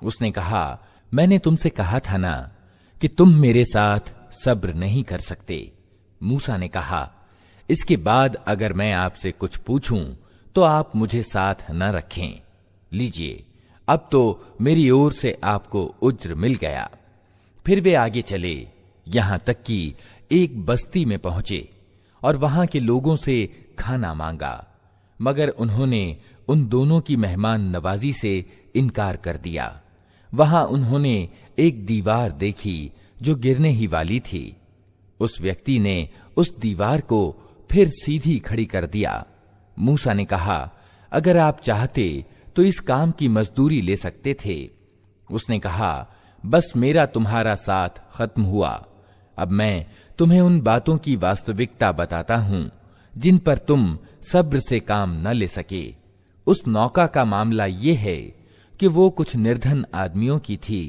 उसने कहा, मैंने तुमसे कहा था ना कि तुम मेरे साथ सब्र नहीं कर सकते। मूसा ने कहा, इसके बाद अगर मैं आपसे कुछ पूछूं तो आप मुझे साथ न रखें। लीजिए, अब तो मेरी ओर से आपको उज्र मिल गया। फिर वे आगे चले, यहां तक कि एक बस्ती में पहुंचे और वहां के लोगों से खाना मांगा, मगर उन्होंने उन दोनों की मेहमान नवाजी से इनकार कर दिया। वहां उन्होंने एक दीवार देखी जो गिरने ही वाली थी। उस व्यक्ति ने उस दीवार को फिर सीधी खड़ी कर दिया। मूसा ने कहा, अगर आप चाहते तो इस काम की मजदूरी ले सकते थे। उसने कहा, बस मेरा तुम्हारा साथ खत्म हुआ। अब मैं तुम्हें उन बातों की वास्तविकता बताता हूं जिन पर तुम सब्र से काम न ले सके। उस नौका का मामला ये है कि वो कुछ निर्धन आदमियों की थी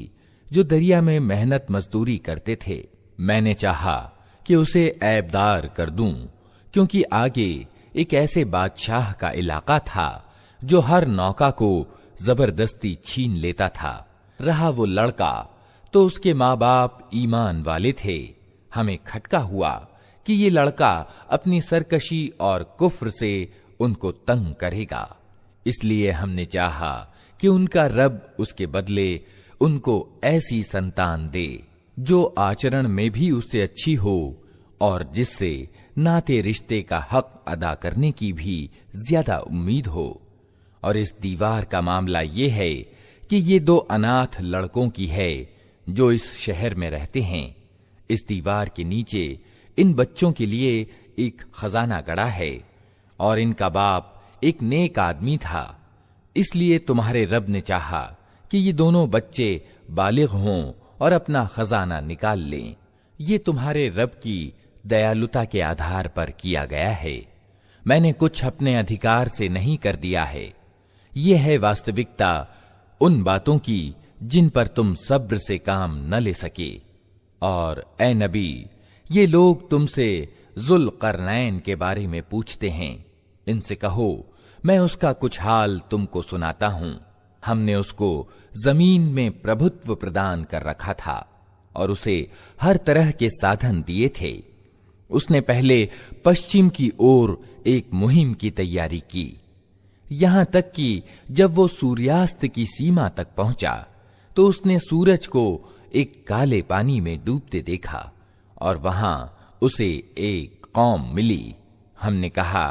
जो दरिया में मेहनत मजदूरी करते थे। मैंने चाहा कि उसे ऐबदार कर दूं, क्योंकि आगे एक ऐसे बादशाह का इलाका था जो हर नौका को जबरदस्ती छीन लेता था। रहा वो लड़का तो उसके माँ बाप ईमान वाले थे। हमें खटका हुआ कि ये लड़का अपनी सरकशी और कुफ्र से उनको तंग करेगा, इसलिए हमने चाहा कि उनका रब उसके बदले उनको ऐसी संतान दे जो आचरण में भी उससे अच्छी हो और जिससे नाते रिश्ते का हक अदा करने की भी ज्यादा उम्मीद हो। और इस दीवार का मामला ये है कि ये दो अनाथ लड़कों की है जो इस शहर में रहते हैं। इस दीवार के नीचे इन बच्चों के लिए एक खजाना गड़ा है और इनका बाप एक नेक आदमी था। इसलिए तुम्हारे रब ने चाहा कि ये दोनों बच्चे बालिग हों और अपना खजाना निकाल लें। ये तुम्हारे रब की दयालुता के आधार पर किया गया है। मैंने कुछ अपने अधिकार से नहीं कर दिया है। ये है वास्तविकता उन बातों की जिन पर तुम सब्र से काम न ले सके। और ए नबी, ये लोग तुमसे जुल्करनैन के बारे में पूछते हैं। इनसे कहो, मैं उसका कुछ हाल तुमको सुनाता हूं। हमने उसको जमीन में प्रभुत्व प्रदान कर रखा था और उसे हर तरह के साधन दिए थे। उसने पहले पश्चिम की ओर एक मुहिम की तैयारी की, यहां तक कि जब वो सूर्यास्त की सीमा तक पहुंचा तो उसने सूरज को एक काले पानी में डूबते देखा और वहां उसे एक कौम मिली। हमने कहा,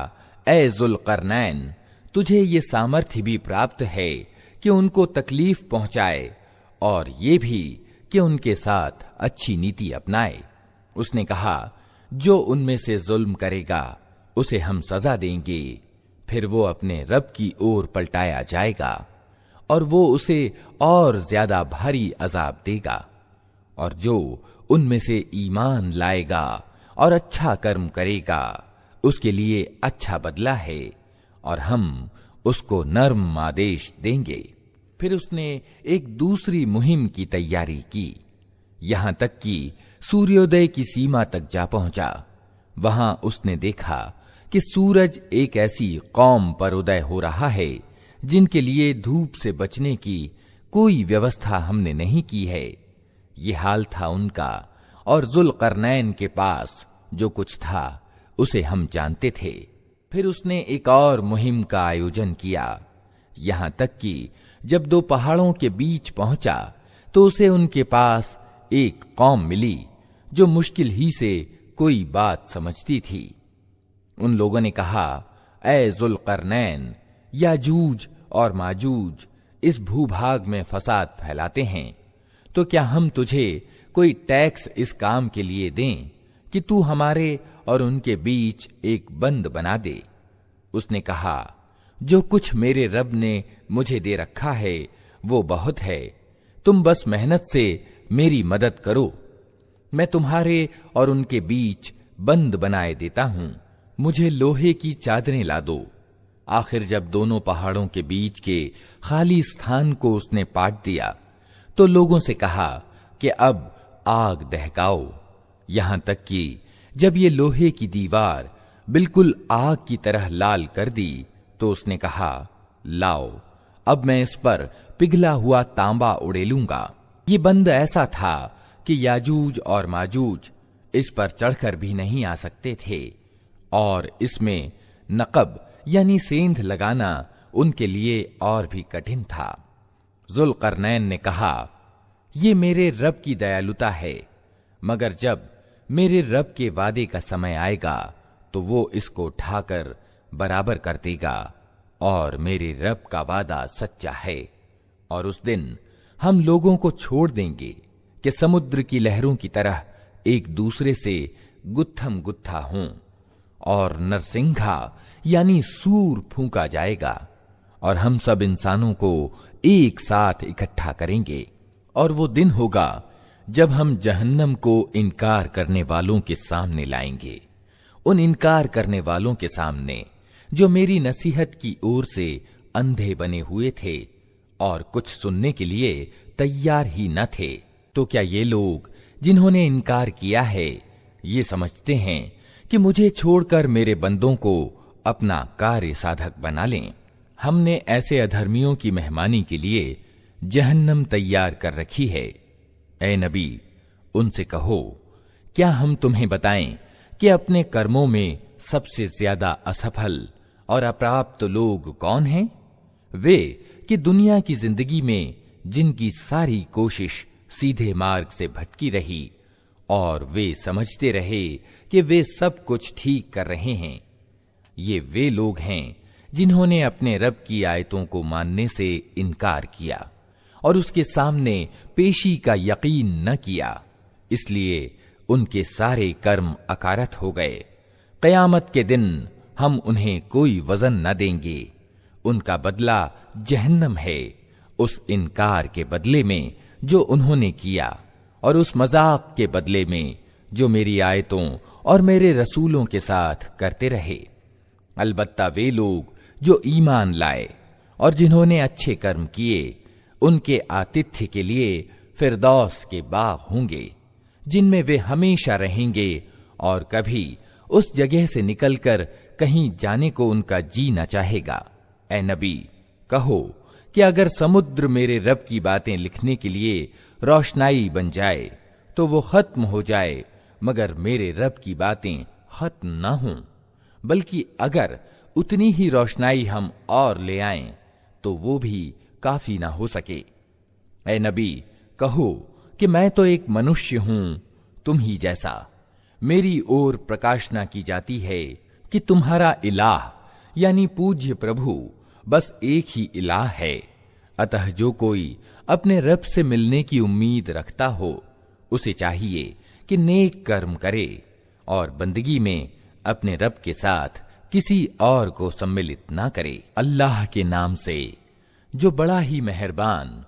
ए जुल्करनैन, तुझे ये सामर्थ्य भी प्राप्त है कि उनको तकलीफ पहुंचाए और ये भी कि उनके साथ अच्छी नीति अपनाए। उसने कहा, जो उनमें से जुल्म करेगा उसे हम सजा देंगे। फिर वो अपने रब की ओर पलटाया जाएगा और वो उसे और ज्यादा भारी अजाब देगा। और जो उनमें से ईमान लाएगा और अच्छा कर्म करेगा उसके लिए अच्छा बदला है और हम उसको नर्म आदेश देंगे। फिर उसने एक दूसरी मुहिम की तैयारी की, यहां तक कि सूर्योदय की सीमा तक जा पहुंचा। वहां उसने देखा कि सूरज एक ऐसी कौम पर उदय हो रहा है जिनके लिए धूप से बचने की कोई व्यवस्था हमने नहीं की है। ये हाल था उनका, और जुल्करनैन के पास जो कुछ था उसे हम जानते थे। फिर उसने एक और मुहिम का आयोजन किया, यहां तक कि जब दो पहाड़ों के बीच पहुंचा तो उसे उनके पास एक कौम मिली जो मुश्किल ही से कोई बात समझती थी। उन लोगों ने कहा, ए जुल्करनैन, याजूज और माजूज इस भूभाग में फसाद फैलाते हैं, तो क्या हम तुझे कोई टैक्स इस काम के लिए दें कि तू हमारे और उनके बीच एक बंद बना दे। उसने कहा, जो कुछ मेरे रब ने मुझे दे रखा है वो बहुत है, तुम बस मेहनत से मेरी मदद करो। मैं तुम्हारे और उनके बीच बंद बनाए देता हूं। मुझे लोहे की चादरें ला दो। आखिर जब दोनों पहाड़ों के बीच के खाली स्थान को उसने पाट दिया तो लोगों से कहा कि अब आग दहकाओ। यहां तक कि जब ये लोहे की दीवार बिल्कुल आग की तरह लाल कर दी तो उसने कहा, लाओ अब मैं इस पर पिघला हुआ तांबा उड़ेलूंगा। ये बंद ऐसा था कि याजूज और माजूज इस पर चढ़कर भी नहीं आ सकते थे और इसमें नकब यानी सेंध लगाना उनके लिए और भी कठिन था। जुल्करनैन ने कहा, ये मेरे रब की दयालुता है, मगर जब मेरे रब के वादे का समय आएगा तो वो इसको ढाकर बराबर कर देगा और मेरे रब का वादा सच्चा है। और उस दिन हम लोगों को छोड़ देंगे कि समुद्र की लहरों की तरह एक दूसरे से गुत्थम गुत्था हों, और नरसिंघा यानी सूर फूंका जाएगा और हम सब इंसानों को एक साथ इकट्ठा करेंगे। और वो दिन होगा जब हम जहन्नम को इनकार करने वालों के सामने लाएंगे, उन इनकार करने वालों के सामने जो मेरी नसीहत की ओर से अंधे बने हुए थे और कुछ सुनने के लिए तैयार ही न थे। तो क्या ये लोग जिन्होंने इनकार किया है ये समझते हैं कि मुझे छोड़कर मेरे बंदों को अपना कार्य साधक बना लें? हमने ऐसे अधर्मियों की मेहमानी के लिए जहन्नम तैयार कर रखी है। ए नबी, उनसे कहो, क्या हम तुम्हें बताएं कि अपने कर्मों में सबसे ज्यादा असफल और अप्राप्त लोग कौन हैं? वे कि दुनिया की जिंदगी में जिनकी सारी कोशिश सीधे मार्ग से भटकी रही और वे समझते रहे कि वे सब कुछ ठीक कर रहे हैं। ये वे लोग हैं जिन्होंने अपने रब की आयतों को मानने से इनकार किया और उसके सामने पेशी का यकीन न किया, इसलिए उनके सारे कर्म अकारत हो गए। क़यामत के दिन हम उन्हें कोई वजन न देंगे। उनका बदला जहन्नम है, उस इनकार के बदले में जो उन्होंने किया और उस मजाक के बदले में जो मेरी आयतों और मेरे रसूलों के साथ करते रहे। अलबत्ता वे लोग जो ईमान लाए और जिन्होंने अच्छे कर्म किए, उनके आतिथ्य के लिए फिरदौस के बाग होंगे जिनमें वे हमेशा रहेंगे और कभी उस जगह से निकलकर कहीं जाने को उनका जी न चाहेगा। ए नबी, कहो कि अगर समुद्र मेरे रब की बातें लिखने के लिए रोशनाई बन जाए तो वो खत्म हो जाए, मगर मेरे रब की बातें खत्म न हों, बल्कि अगर उतनी ही रोशनाई हम और ले आएं तो वो भी काफी ना हो सके। ए नबी, कहो कि मैं तो एक मनुष्य हूं तुम ही जैसा। मेरी ओर प्रकाशना की जाती है कि तुम्हारा इलाह यानी पूज्य प्रभु बस एक ही इलाह है। अतः जो कोई अपने रब से मिलने की उम्मीद रखता हो उसे चाहिए कि नेक कर्म करे और बंदगी में अपने रब के साथ किसी और को सम्मिलित ना करे। अल्लाह के नाम से जो बड़ा ही मेहरबान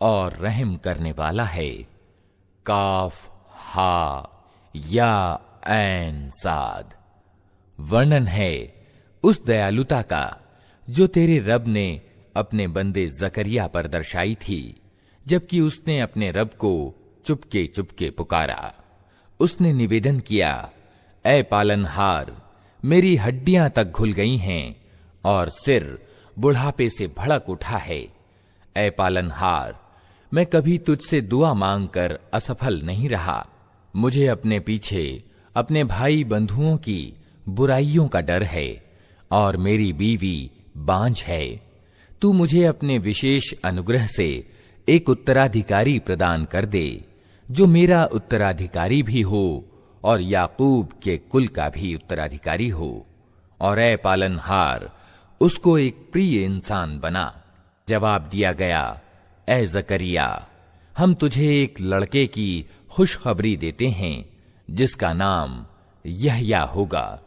और रहम करने वाला है। काफ हा या ऐन साद। वर्णन है उस दयालुता का जो तेरे रब ने अपने बंदे जकरिया पर दर्शाई थी, जबकि उसने अपने रब को चुपके चुपके पुकारा। उसने निवेदन किया, ऐ पालनहार, मेरी हड्डियां तक घुल गई हैं और सिर बुढ़ापे से भड़क उठा है। ऐ पालनहार, मैं कभी तुझसे दुआ मांगकर असफल नहीं रहा। मुझे अपने पीछे अपने भाई बंधुओं की बुराइयों का डर है और मेरी बीवी बांझ है। तू मुझे अपने विशेष अनुग्रह से एक उत्तराधिकारी प्रदान कर दे जो मेरा उत्तराधिकारी भी हो और याकूब के कुल का भी उत्तराधिकारी हो। और ऐ पालनहार, उसको एक प्रिय इंसान बना। जवाब दिया गया, ऐ जकरिया, हम तुझे एक लड़के की खुशखबरी देते हैं जिसका नाम यहया होगा।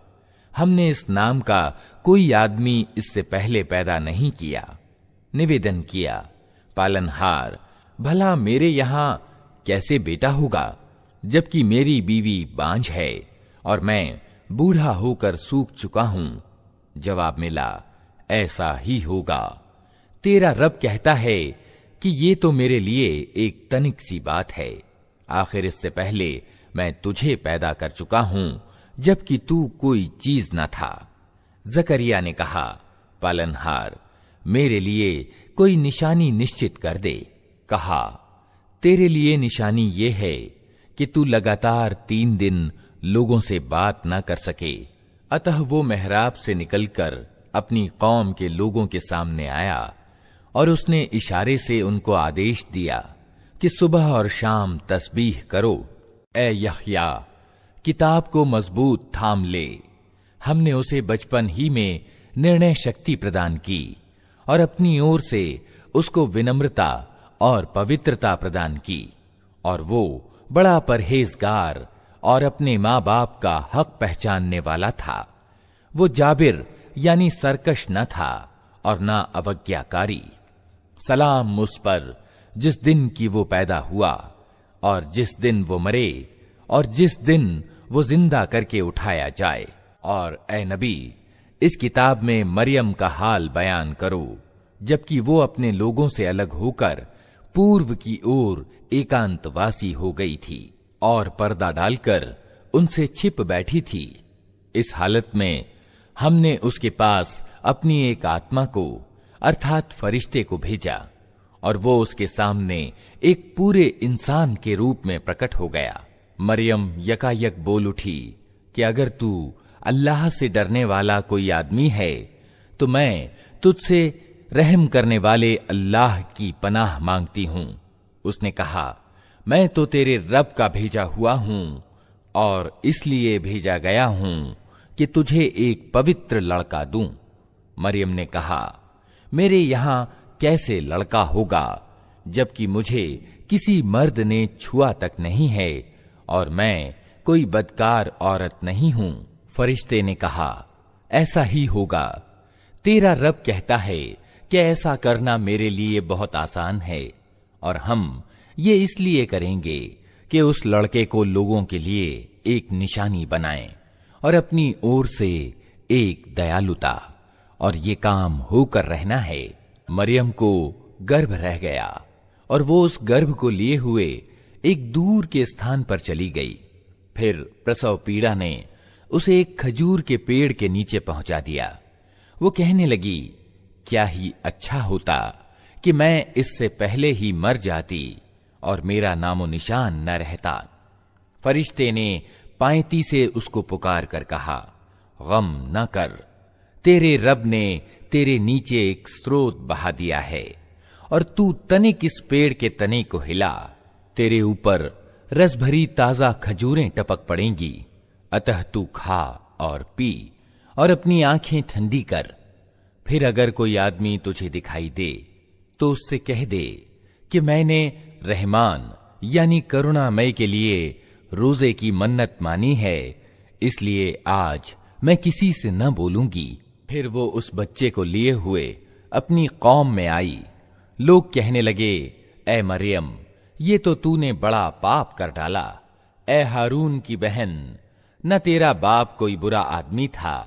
हमने इस नाम का कोई आदमी इससे पहले पैदा नहीं किया। निवेदन किया, पालनहार, भला मेरे यहां कैसे बेटा होगा जबकि मेरी बीवी बांझ है और मैं बूढ़ा होकर सूख चुका हूं। जवाब मिला, ऐसा ही होगा। तेरा रब कहता है कि ये तो मेरे लिए एक तनिक सी बात है। आखिर इससे पहले मैं तुझे पैदा कर चुका हूं जबकि तू कोई चीज न था। जकरिया ने कहा, पालनहार, मेरे लिए कोई निशानी निश्चित कर दे। कहा, तेरे लिए निशानी ये है कि तू लगातार 3 दिन लोगों से बात ना कर सके। अतः वो मेहराब से निकलकर अपनी कौम के लोगों के सामने आया और उसने इशारे से उनको आदेश दिया कि सुबह और शाम तस्बीह करो। ए यहया, किताब को मजबूत थाम ले। हमने उसे बचपन ही में निर्णय शक्ति प्रदान की और अपनी ओर से उसको विनम्रता और पवित्रता प्रदान की, और वो बड़ा परहेजगार और अपने माँ बाप का हक पहचानने वाला था। वो जाबिर यानी सरकश न था और न अवज्ञाकारी। सलाम उस पर जिस दिन की वो पैदा हुआ और जिस दिन वो मरे और जिस दिन वो जिंदा करके उठाया जाए। और ए नबी, इस किताब में मरियम का हाल बयान करो जबकि वो अपने लोगों से अलग होकर पूर्व की ओर एकांतवासी हो गई थी और पर्दा डालकर उनसे छिप बैठी थी। इस हालत में हमने उसके पास अपनी एक आत्मा को अर्थात फरिश्ते को भेजा और वो उसके सामने एक पूरे इंसान के रूप में प्रकट हो गया। मरियम यकायक बोल उठी कि अगर तू अल्लाह से डरने वाला कोई आदमी है तो मैं तुझसे रहम करने वाले अल्लाह की पनाह मांगती हूं। उसने कहा, मैं तो तेरे रब का भेजा हुआ हूं और इसलिए भेजा गया हूं कि तुझे एक पवित्र लड़का दूं। मरियम ने कहा, मेरे यहां कैसे लड़का होगा जबकि मुझे किसी मर्द ने छुआ तक नहीं है और मैं कोई बदकार औरत नहीं हूं। फरिश्ते ने कहा, ऐसा ही होगा। तेरा रब कहता है कि ऐसा करना मेरे लिए बहुत आसान है और हम ये इसलिए करेंगे कि उस लड़के को लोगों के लिए एक निशानी बनाएं और अपनी ओर से एक दयालुता, और ये काम होकर रहना है। मरियम को गर्भ रह गया और वो उस गर्भ को लिए हुए एक दूर के स्थान पर चली गई। फिर प्रसव पीड़ा ने उसे एक खजूर के पेड़ के नीचे पहुंचा दिया। वो कहने लगी, क्या ही अच्छा होता कि मैं इससे पहले ही मर जाती और मेरा नामो निशान न रहता। फरिश्ते ने पायती से उसको पुकार कर कहा, गम न कर, तेरे रब ने तेरे नीचे एक स्रोत बहा दिया है और तू तनिक इस पेड़ के तने को हिला, तेरे ऊपर रस भरी ताजा खजूरें टपक पड़ेंगी। अतः तू खा और पी और अपनी आंखें ठंडी कर। फिर अगर कोई आदमी तुझे दिखाई दे तो उससे कह दे कि मैंने रहमान यानी करुणामय के लिए रोजे की मन्नत मानी है, इसलिए आज मैं किसी से न बोलूंगी। फिर वो उस बच्चे को लिए हुए अपनी कौम में आई। लोग कहने लगे, ए मरियम, ये तो तूने बड़ा पाप कर डाला। ए हारून की बहन, न तेरा बाप कोई बुरा आदमी था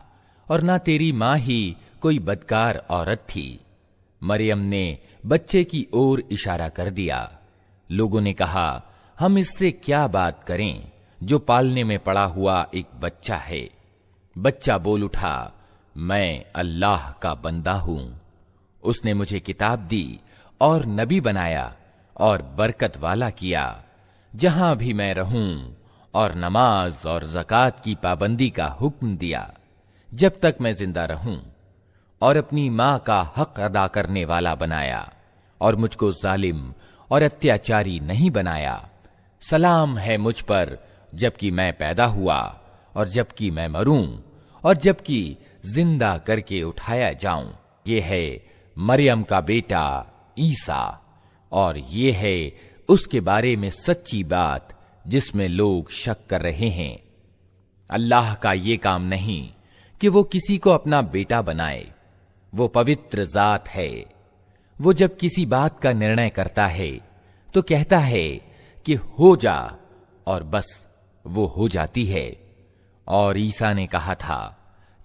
और न तेरी मां ही कोई बदकार औरत थी। मरियम ने बच्चे की ओर इशारा कर दिया। लोगों ने कहा, हम इससे क्या बात करें जो पालने में पड़ा हुआ एक बच्चा है। बच्चा बोल उठा, मैं अल्लाह का बंदा हूं। उसने मुझे किताब दी और नबी बनाया और बरकत वाला किया। जहां भी मैं रहूं और नमाज और ज़कात की पाबंदी का हुक्म दिया जब तक मैं जिंदा रहूं, और अपनी मां का हक अदा करने वाला बनाया और मुझको जालिम और अत्याचारी नहीं बनाया। सलाम है मुझ पर जबकि मैं पैदा हुआ और जबकि मैं मरूं और जबकि जिंदा करके उठाया जाऊं। ये है मरियम का बेटा ईसा, और ये है उसके बारे में सच्ची बात जिसमें लोग शक कर रहे हैं। अल्लाह का ये काम नहीं कि वो किसी को अपना बेटा बनाए। वो पवित्र जात है। वो जब किसी बात का निर्णय करता है तो कहता है कि हो जा, और बस वो हो जाती है। और ईसा ने कहा था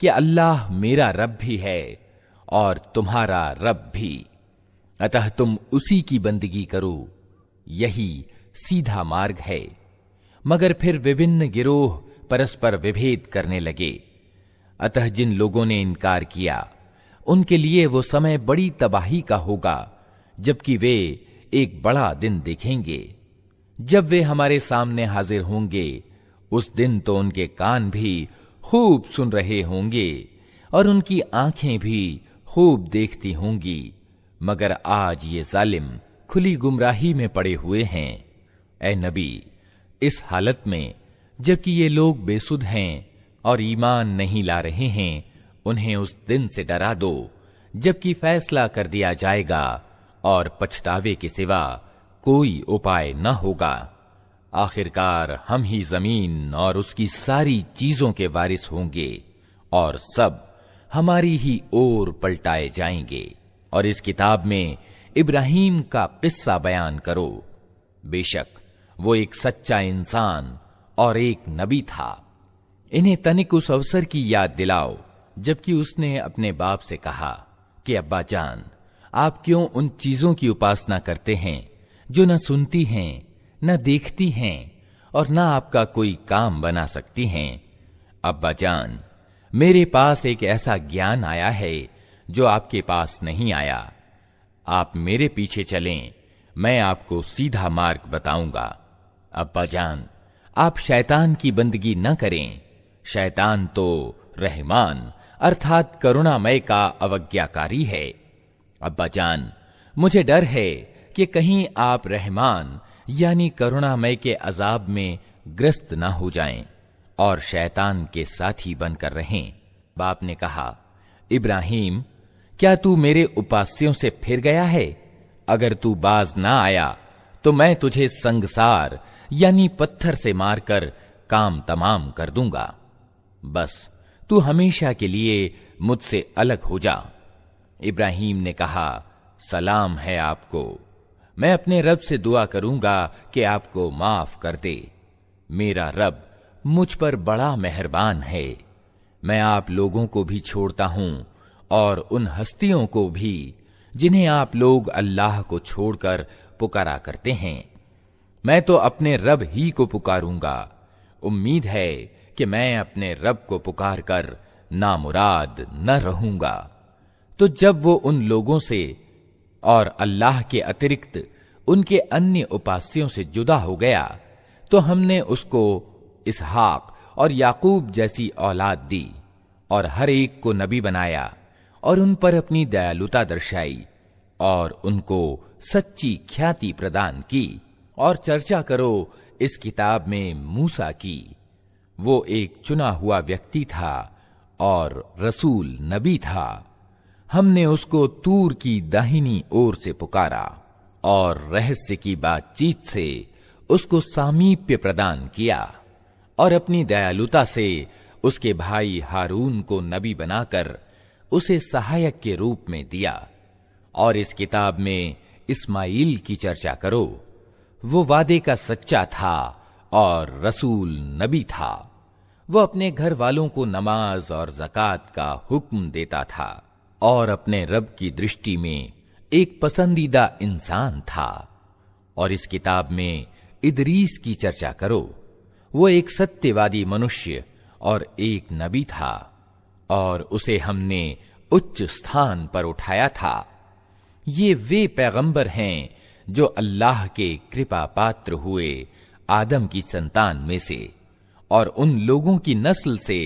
कि अल्लाह मेरा रब भी है और तुम्हारा रब भी, अतः तुम उसी की बंदगी करो, यही सीधा मार्ग है। मगर फिर विभिन्न गिरोह परस्पर विभेद करने लगे। अतः जिन लोगों ने इनकार किया उनके लिए वो समय बड़ी तबाही का होगा जबकि वे एक बड़ा दिन देखेंगे। जब वे हमारे सामने हाजिर होंगे, उस दिन तो उनके कान भी खूब सुन रहे होंगे और उनकी आंखें भी खूब देखती होंगी, मगर आज ये जालिम खुली गुमराही में पड़े हुए हैं। ऐ नबी, इस हालत में जबकि ये लोग बेसुध हैं और ईमान नहीं ला रहे हैं, उन्हें उस दिन से डरा दो जबकि फैसला कर दिया जाएगा और पछतावे के सिवा कोई उपाय न होगा। आखिरकार हम ही जमीन और उसकी सारी चीजों के वारिस होंगे और सब हमारी ही ओर पलटाए जाएंगे। और इस किताब में इब्राहीम का किस्सा बयान करो। बेशक वो एक सच्चा इंसान और एक नबी था। इन्हें तनिक उस अवसर की याद दिलाओ जबकि उसने अपने बाप से कहा कि अब्बा जान, आप क्यों उन चीजों की उपासना करते हैं जो न सुनती हैं, न देखती हैं और न आपका कोई काम बना सकती हैं। अब्बा जान, मेरे पास एक ऐसा ज्ञान आया है जो आपके पास नहीं आया। आप मेरे पीछे चलें, मैं आपको सीधा मार्ग बताऊंगा। अब्बा जान, आप शैतान की बंदगी न करें। शैतान तो रहमान अर्थात करुणामय का अवज्ञाकारी है। अब्बा जान, मुझे डर है कि कहीं आप रहमान यानी करुणामय के अजाब में ग्रस्त न हो जाएं और शैतान के साथी बनकर रहें। बाप ने कहा, इब्राहीम, क्या तू मेरे उपास्यों से फिर गया है? अगर तू बाज ना आया तो मैं तुझे संगसार यानी पत्थर से मारकर काम तमाम कर दूंगा। बस तू हमेशा के लिए मुझसे अलग हो जा। इब्राहीम ने कहा, सलाम है आपको। मैं अपने रब से दुआ करूंगा कि आपको माफ कर दे। मेरा रब मुझ पर बड़ा मेहरबान है। मैं आप लोगों को भी छोड़ता हूं और उन हस्तियों को भी जिन्हें आप लोग अल्लाह को छोड़कर पुकारा करते हैं। मैं तो अपने रब ही को पुकारूंगा। उम्मीद है कि मैं अपने रब को पुकार कर नामुराद न रहूंगा। तो जब वो उन लोगों से और अल्लाह के अतिरिक्त उनके अन्य उपास्यों से जुदा हो गया, तो हमने उसको इसहाक और याकूब जैसी औलाद दी और हर एक को नबी बनाया और उन पर अपनी दयालुता दर्शाई और उनको सच्ची ख्याति प्रदान की। और चर्चा करो इस किताब में मूसा की। वो एक चुना हुआ व्यक्ति था और रसूल नबी था। हमने उसको तूर की दाहिनी ओर से पुकारा और रहस्य की बातचीत से उसको सामीप्य प्रदान किया और अपनी दयालुता से उसके भाई हारून को नबी बनाकर उसे सहायक के रूप में दिया। और इस किताब में इस्माइल की चर्चा करो। वो वादे का सच्चा था और रसूल नबी था। वो अपने घर वालों को नमाज और ज़कात का हुक्म देता था और अपने रब की दृष्टि में एक पसंदीदा इंसान था। और इस किताब में इदरीस की चर्चा करो। वो एक सत्यवादी मनुष्य और एक नबी था और उसे हमने उच्च स्थान पर उठाया था। ये वे पैगंबर हैं जो अल्लाह के कृपा पात्र हुए आदम की संतान में से और उन लोगों की नस्ल से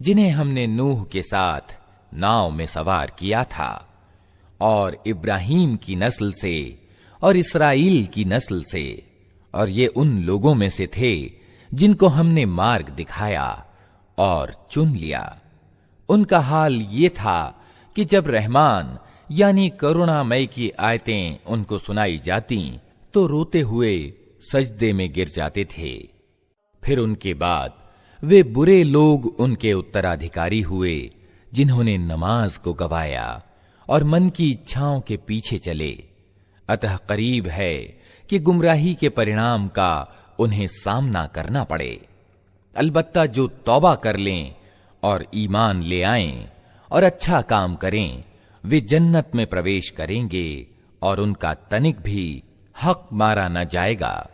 जिन्हें हमने नूह के साथ नाव में सवार किया था, और इब्राहीम की नस्ल से और इसराइल की नस्ल से। और ये उन लोगों में से थे जिनको हमने मार्ग दिखाया और चुन लिया। उनका हाल ये था कि जब रहमान यानी करुणामय की आयतें उनको सुनाई जाती तो रोते हुए सजदे में गिर जाते थे। फिर उनके बाद वे बुरे लोग उनके उत्तराधिकारी हुए जिन्होंने नमाज को गवाया और मन की इच्छाओं के पीछे चले। अतः करीब है कि गुमराही के परिणाम का उन्हें सामना करना पड़े। अलबत्ता जो तौबा कर लें और ईमान ले आएं और अच्छा काम करें, वे जन्नत में प्रवेश करेंगे और उनका तनिक भी हक मारा न जाएगा।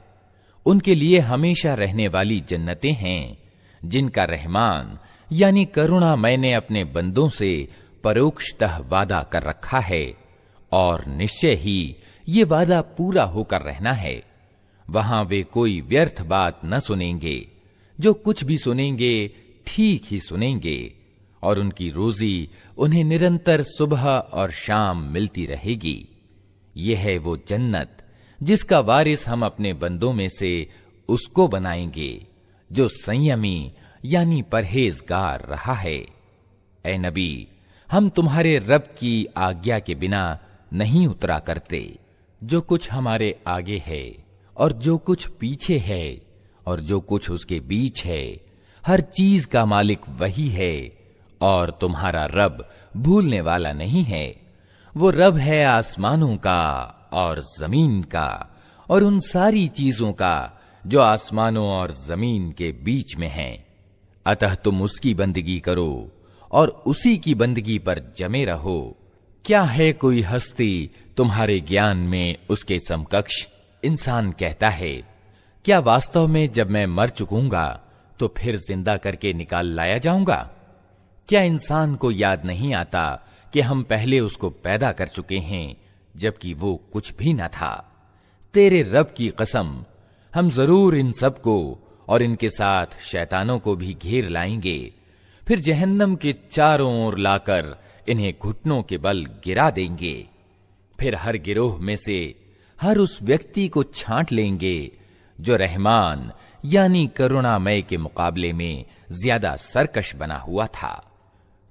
उनके लिए हमेशा रहने वाली जन्नतें हैं जिनका रहमान यानी करुणा मैंने अपने बंदों से परोक्षतः वादा कर रखा है। और निश्चय ही ये वादा पूरा होकर रहना है। वहां वे कोई व्यर्थ बात न सुनेंगे, जो कुछ भी सुनेंगे ठीक ही सुनेंगे, और उनकी रोजी उन्हें निरंतर सुबह और शाम मिलती रहेगी। यह है वो जन्नत जिसका वारिस हम अपने बंदों में से उसको बनाएंगे जो संयमी यानी परहेजगार रहा है। ऐ नबी, हम तुम्हारे रब की आज्ञा के बिना नहीं उतरा करते। जो कुछ हमारे आगे है और जो कुछ पीछे है और जो कुछ उसके बीच है, हर चीज का मालिक वही है, और तुम्हारा रब भूलने वाला नहीं है। वो रब है आसमानों का और जमीन का और उन सारी चीजों का जो आसमानों और जमीन के बीच में हैं। अतः तुम उसकी बंदगी करो और उसी की बंदगी पर जमे रहो। क्या है कोई हस्ती तुम्हारे ज्ञान में उसके समकक्ष? इंसान कहता है, क्या वास्तव में जब मैं मर चुकूंगा तो फिर जिंदा करके निकाल लाया जाऊंगा? क्या इंसान को याद नहीं आता कि हम पहले उसको पैदा कर चुके हैं जबकि वो कुछ भी न था? तेरे रब की कसम, हम जरूर इन सब को और इनके साथ शैतानों को भी घेर लाएंगे, फिर जहन्नम के चारों ओर लाकर इन्हें घुटनों के बल गिरा देंगे। फिर हर गिरोह में से हर उस व्यक्ति को छांट लेंगे जो रहमान यानी करुणामय के मुकाबले में ज्यादा सरकश बना हुआ था।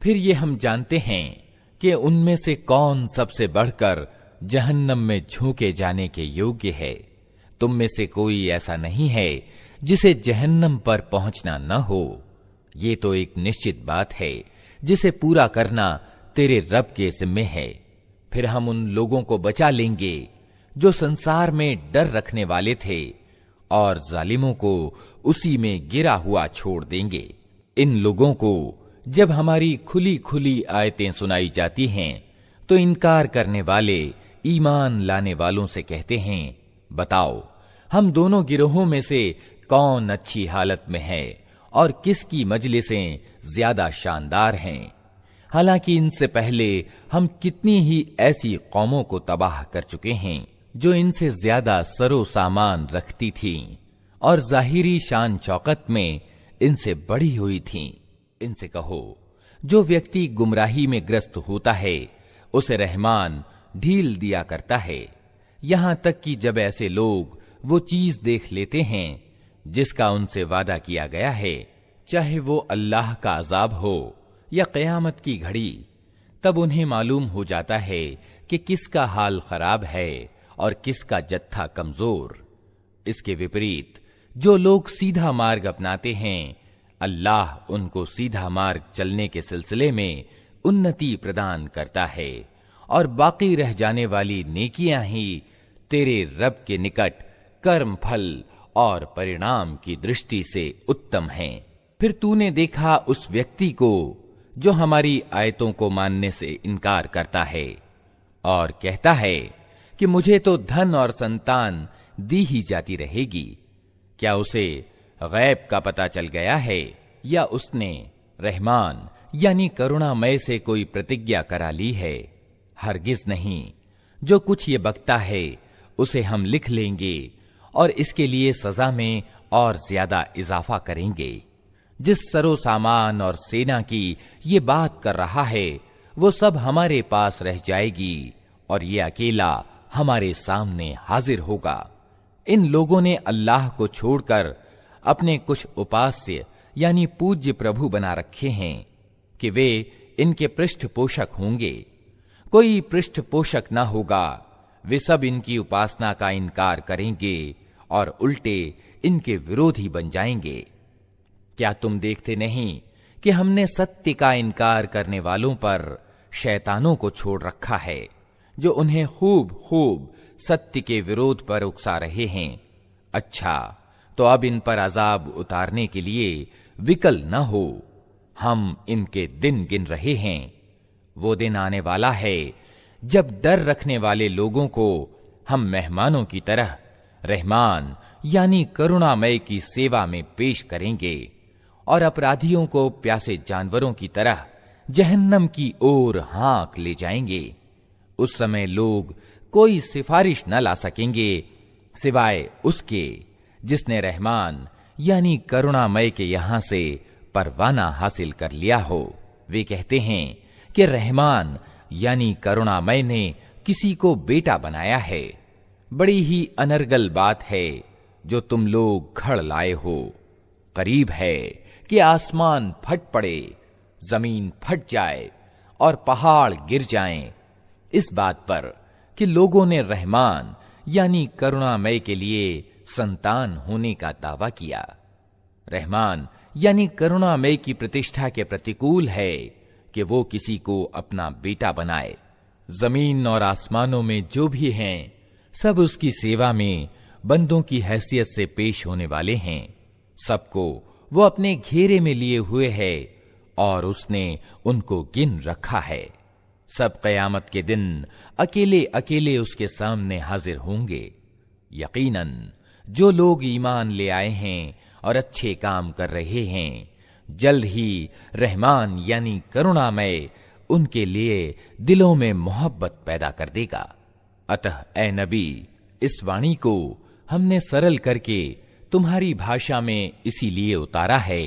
फिर ये हम जानते हैं कि उनमें से कौन सबसे बढ़कर जहन्नम में झोंके जाने के योग्य है। तुम में से कोई ऐसा नहीं है जिसे जहन्नम पर पहुंचना न हो। ये तो एक निश्चित बात है जिसे पूरा करना तेरे रब के जिम्मे है। फिर हम उन लोगों को बचा लेंगे जो संसार में डर रखने वाले थे, और जालिमों को उसी में गिरा हुआ छोड़ देंगे। इन लोगों को जब हमारी खुली खुली आयतें सुनाई जाती हैं तो इनकार करने वाले ईमान लाने वालों से कहते हैं, बताओ हम दोनों गिरोहों में से कौन अच्छी हालत में है और किसकी मजलिसें ज्यादा शानदार हैं। हालांकि इनसे पहले हम कितनी ही ऐसी कौमों को तबाह कर चुके हैं जो इनसे ज्यादा सरो सामान रखती थीं और जाहिरी शान शौकत में इनसे बढ़ी हुई थीं। इनसे कहो, जो व्यक्ति गुमराही में ग्रस्त होता है उसे रहमान ढील दिया करता है, यहां तक कि जब ऐसे लोग वो चीज देख लेते हैं जिसका उनसे वादा किया गया है, चाहे वो अल्लाह का अजाब हो या क़यामत की घड़ी, तब उन्हें मालूम हो जाता है कि किसका हाल खराब है और किसका जत्था कमजोर। इसके विपरीत जो लोग सीधा मार्ग अपनाते हैं, अल्लाह उनको सीधा मार्ग चलने के सिलसिले में उन्नति प्रदान करता है, और बाकी रह जाने वाली नेकियां ही तेरे रब के निकट कर्म फल और परिणाम की दृष्टि से उत्तम हैं। फिर तूने देखा उस व्यक्ति को जो हमारी आयतों को मानने से इनकार करता है और कहता है कि मुझे तो धन और संतान दी ही जाती रहेगी। क्या उसे गैब का पता चल गया है या उसने रहमान यानी करुणामय से कोई प्रतिज्ञा करा ली है? हरगिज नहीं। जो कुछ ये बकता है उसे हम लिख लेंगे और इसके लिए सजा में और ज्यादा इजाफा करेंगे। जिस सरो सामान और सेना की ये बात कर रहा है वो सब हमारे पास रह जाएगी और ये अकेला हमारे सामने हाजिर होगा। इन लोगों ने अल्लाह को छोड़कर अपने कुछ उपास्य यानी पूज्य प्रभु बना रखे हैं कि वे इनके पृष्ठपोषक होंगे। कोई पृष्ठपोषक न होगा। वे सब इनकी उपासना का इनकार करेंगे और उल्टे इनके विरोधी बन जाएंगे। क्या तुम देखते नहीं कि हमने सत्य का इनकार करने वालों पर शैतानों को छोड़ रखा है, जो उन्हें खूब खूब सत्य के विरोध पर उकसा रहे हैं। अच्छा, तो अब इन पर अजाब उतारने के लिए विकल न हो। हम इनके दिन गिन रहे हैं। वो दिन आने वाला है जब डर रखने वाले लोगों को हम मेहमानों की तरह रहमान यानी करुणामय की सेवा में पेश करेंगे और अपराधियों को प्यासे जानवरों की तरह जहन्नम की ओर हाँक ले जाएंगे। उस समय लोग कोई सिफारिश न ला सकेंगे सिवाय उसके जिसने रहमान यानी करुणामय के यहां से परवाना हासिल कर लिया हो। वे कहते हैं कि रहमान यानी करुणामय ने किसी को बेटा बनाया है। बड़ी ही अनर्गल बात है जो तुम लोग घड़ लाए हो। करीब है कि आसमान फट पड़े, जमीन फट जाए और पहाड़ गिर जाएं, इस बात पर कि लोगों ने रहमान यानी करुणामय के लिए संतान होने का दावा किया। रहमान यानी करुणामय की प्रतिष्ठा के प्रतिकूल है कि वो किसी को अपना बेटा बनाए। जमीन और आसमानों में जो भी हैं, सब उसकी सेवा में बंदों की हैसियत से पेश होने वाले हैं। सबको वो अपने घेरे में लिए हुए है और उसने उनको गिन रखा है। सब कयामत के दिन अकेले अकेले उसके सामने हाजिर होंगे। यकीनन जो लोग ईमान ले आए हैं और अच्छे काम कर रहे हैं, जल्द ही रहमान यानी करुणामय उनके लिए दिलों में मोहब्बत पैदा कर देगा। अतः ए नबी, इस वाणी को हमने सरल करके तुम्हारी भाषा में इसीलिए उतारा है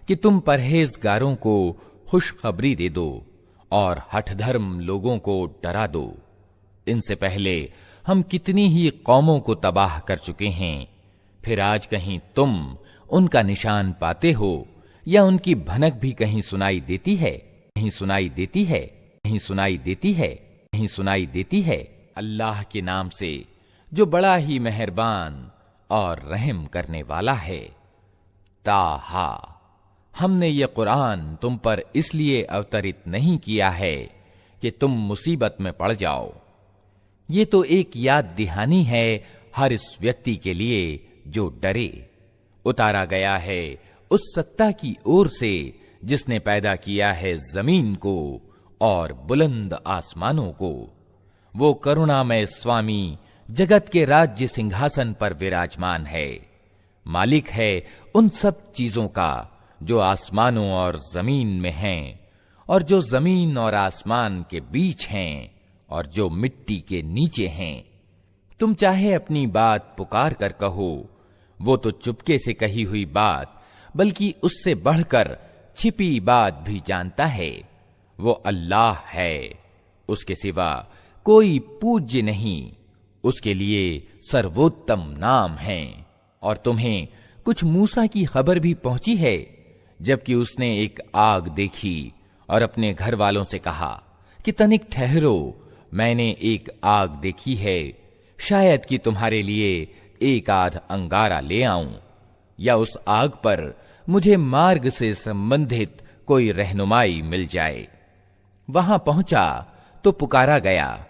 कि तुम परहेजगारों को खुशखबरी दे दो और हठधर्म लोगों को डरा दो। इनसे पहले हम कितनी ही कौमों को तबाह कर चुके हैं, फिर आज कहीं तुम उनका निशान पाते हो या उनकी भनक भी कहीं सुनाई देती है? कहीं सुनाई देती है? कहीं सुनाई देती है? कहीं सुनाई देती है? अल्लाह के नाम से जो बड़ा ही मेहरबान और रहम करने वाला है। ताहा, हमने ये कुरान तुम पर इसलिए अवतरित नहीं किया है कि तुम मुसीबत में पड़ जाओ। ये तो एक याद दहानी है हर इस व्यक्ति के लिए जो डरे। उतारा गया है उस सत्ता की ओर से जिसने पैदा किया है जमीन को और बुलंद आसमानों को। वो करुणामय स्वामी जगत के राज्य सिंहासन पर विराजमान है। मालिक है उन सब चीजों का जो आसमानों और जमीन में हैं और जो जमीन और आसमान के बीच हैं और जो मिट्टी के नीचे हैं। तुम चाहे अपनी बात पुकार कर कहो, वो तो चुपके से कही हुई बात बल्कि उससे बढ़कर छिपी बात भी जानता है। वो अल्लाह है, उसके सिवा कोई पूज्य नहीं, उसके लिए सर्वोत्तम नाम हैं। और तुम्हें कुछ मूसा की खबर भी पहुंची है, जबकि उसने एक आग देखी और अपने घर वालों से कहा कि तनिक ठहरो, मैंने एक आग देखी है, शायद कि तुम्हारे लिए एक आध अंगारा ले आऊं या उस आग पर मुझे मार्ग से संबंधित कोई रहनुमाई मिल जाए। वहां पहुंचा तो पुकारा गया,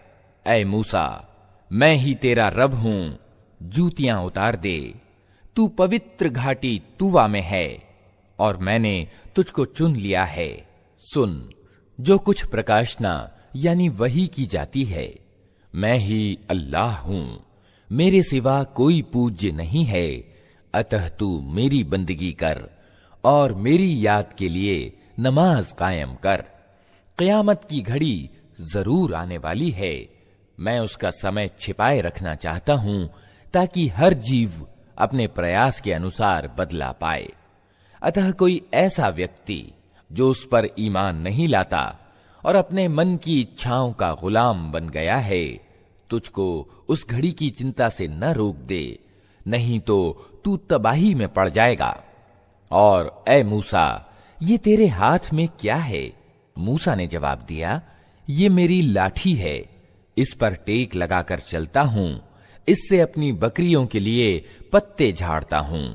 ऐ मूसा, मैं ही तेरा रब हूं, जूतियां उतार दे। तू पवित्र घाटी तूवा में है और मैंने तुझको चुन लिया है। सुन, जो कुछ प्रकाशना यानी वही की जाती है, मैं ही अल्लाह हूं, मेरे सिवा कोई पूज्य नहीं है। अतः तू मेरी बंदगी कर और मेरी याद के लिए नमाज कायम कर। क़यामत की घड़ी जरूर आने वाली है, मैं उसका समय छिपाए रखना चाहता हूं ताकि हर जीव अपने प्रयास के अनुसार बदला पाए। अतः कोई ऐसा व्यक्ति जो उस पर ईमान नहीं लाता और अपने मन की इच्छाओं का गुलाम बन गया है, तुझको उस घड़ी की चिंता से न रोक दे, नहीं तो तू तबाही में पड़ जाएगा। और ए मूसा, ये तेरे हाथ में क्या है? मूसा ने जवाब दिया, ये मेरी लाठी है, इस पर टेक लगाकर चलता हूं, इससे अपनी बकरियों के लिए पत्ते झाड़ता हूं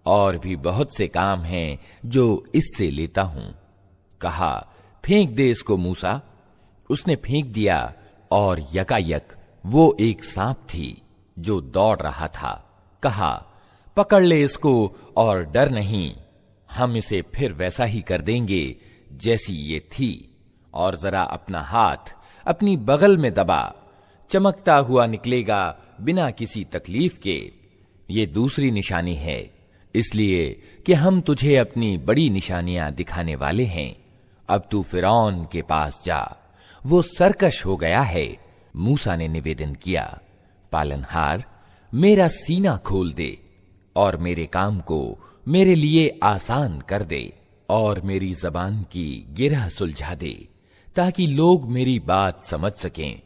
और भी बहुत से काम हैं जो इससे लेता हूं। कहा, फेंक दे इसको मूसा। उसने फेंक दिया और यकायक वो एक सांप थी जो दौड़ रहा था। कहा, पकड़ ले इसको और डर नहीं, हम इसे फिर वैसा ही कर देंगे जैसी ये थी। और जरा अपना हाथ अपनी बगल में दबा, चमकता हुआ निकलेगा बिना किसी तकलीफ के। ये दूसरी निशानी है, इसलिए कि हम तुझे अपनी बड़ी निशानियां दिखाने वाले हैं। अब तू फिरौन के पास जा, वो सरकश हो गया है मूसा ने निवेदन किया, पालनहार, मेरा सीना खोल दे और मेरे काम को मेरे लिए आसान कर दे और मेरी जबान की गिरह सुलझा दे, ताकि लोग मेरी बात समझ सकें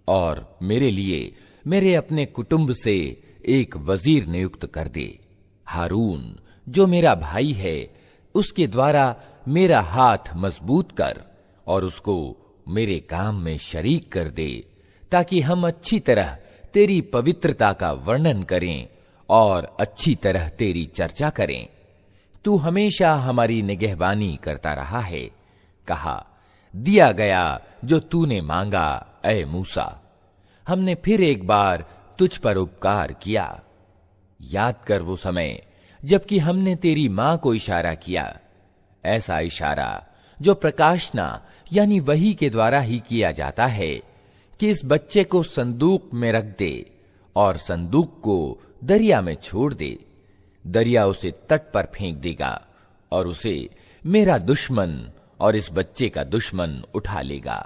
और मेरे लिए मेरे अपने कुटुंब से एक वजीर नियुक्त कर दे। हारून जो मेरा भाई है, उसके द्वारा मेरा हाथ मजबूत कर और उसको मेरे काम में शरीक कर दे, ताकि हम अच्छी तरह तेरी पवित्रता का वर्णन करें और अच्छी तरह तेरी चर्चा करें। तू हमेशा हमारी निगहबानी करता रहा है। कहा, दिया गया जो तूने मांगा ऐ मूसा। हमने फिर एक बार तुझ पर उपकार किया। याद कर वो समय जबकि हमने तेरी मां को इशारा किया, ऐसा इशारा जो प्रकाशना यानी वही के द्वारा ही किया जाता है कि इस बच्चे को संदूक में रख दे और संदूक को दरिया में छोड़ दे। दरिया उसे तट पर फेंक देगा और उसे मेरा दुश्मन और इस बच्चे का दुश्मन उठा लेगा।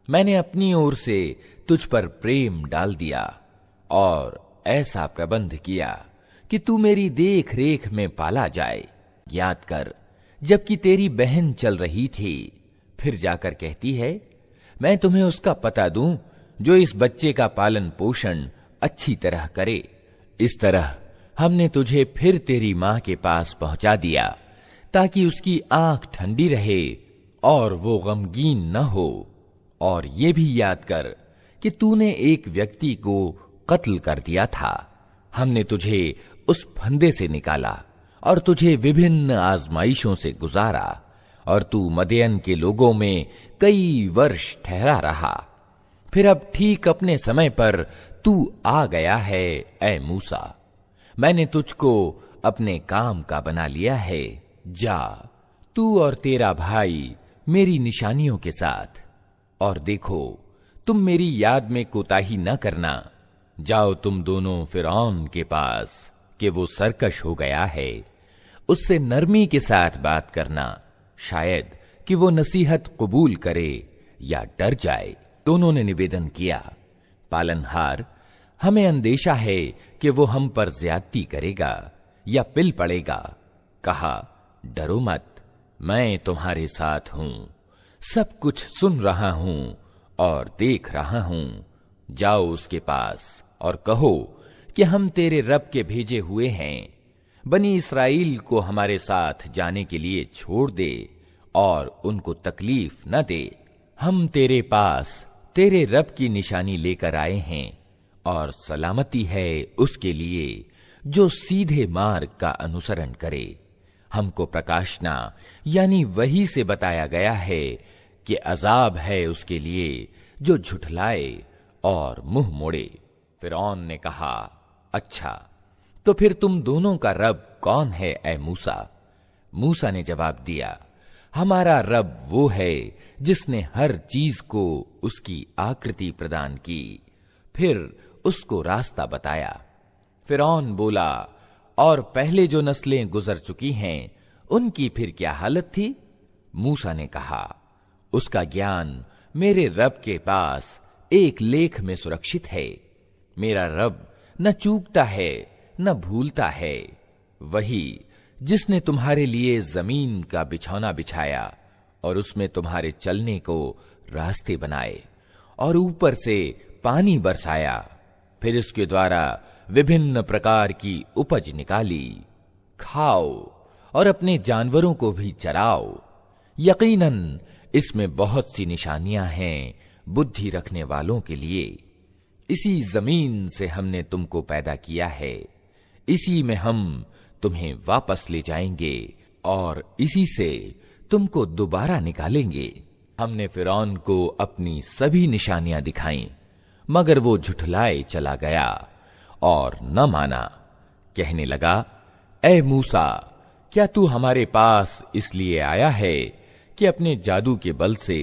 मैंने अपनी ओर से तुझ पर प्रेम डाल दिया और ऐसा प्रबंध किया कि तू मेरी देख रेख में पाला जाए। याद कर, जबकि तेरी बहन चल रही थी, फिर जाकर कहती है, मैं तुम्हें उसका पता दूं जो इस बच्चे का पालन पोषण अच्छी तरह करे। इस तरह हमने तुझे फिर तेरी मां के पास पहुंचा दिया, ताकि उसकी आंख ठंडी रहे और वो गमगीन न हो। और ये भी याद कर कि तूने एक व्यक्ति को कत्ल कर दिया था। हमने तुझे उस फंदे से निकाला और तुझे विभिन्न आजमाइशों से गुजारा, और तू मदयन के लोगों में कई वर्ष ठहरा रहा। फिर अब ठीक अपने समय पर तू आ गया है ऐ मूसा। मैंने तुझको अपने काम का बना लिया है। जा, तू और तेरा भाई मेरी निशानियों के साथ, और देखो तुम मेरी याद में कोताही न करना। जाओ तुम दोनों फिरौन के पास कि वो सरकश हो गया है, उससे नरमी के साथ बात करना, शायद कि वो नसीहत कबूल करे या डर जाए। दोनों ने निवेदन किया, पालनहार, हमें अंदेशा है कि वो हम पर ज्यादती करेगा या पिल पड़ेगा। कहा, डरो मत, मैं तुम्हारे साथ हूं, सब कुछ सुन रहा हूं और देख रहा हूं। जाओ उसके पास और कहो कि हम तेरे रब के भेजे हुए हैं। बनी इस्राएल को हमारे साथ जाने के लिए छोड़ दे और उनको तकलीफ न दे। हम तेरे पास तेरे रब की निशानी लेकर आए हैं, और सलामती है उसके लिए जो सीधे मार्ग का अनुसरण करे। हमको प्रकाशना यानी वही से बताया गया है कि अजाब है उसके लिए जो झुठलाए और मुंह मोड़े। फिरौन ने कहा, अच्छा, तो फिर तुम दोनों का रब कौन है ऐ मूसा? मूसा ने जवाब दिया, हमारा रब वो है जिसने हर चीज को उसकी आकृति प्रदान की, फिर उसको रास्ता बताया। फिरौन बोला, और पहले जो नस्लें गुजर चुकी हैं उनकी फिर क्या हालत थी? मूसा ने कहा, उसका ज्ञान मेरे रब के पास एक लेख में सुरक्षित है। मेरा रब न चूकता है न भूलता है। वही जिसने तुम्हारे लिए जमीन का बिछौना बिछाया और उसमें तुम्हारे चलने को रास्ते बनाए और ऊपर से पानी बरसाया, फिर इसके द्वारा विभिन्न प्रकार की उपज निकाली। खाओ और अपने जानवरों को भी चराओ। यकीनन इसमें बहुत सी निशानियां हैं बुद्धि रखने वालों के लिए। इसी जमीन से हमने तुमको पैदा किया है, इसी में हम तुम्हें वापस ले जाएंगे और इसी से तुमको दोबारा निकालेंगे। हमने फिरौन को अपनी सभी निशानियां दिखाईं, मगर वो झुठलाए चला गया और न माना। कहने लगा, ऐ मूसा, क्या तू हमारे पास इसलिए आया है कि अपने जादू के बल से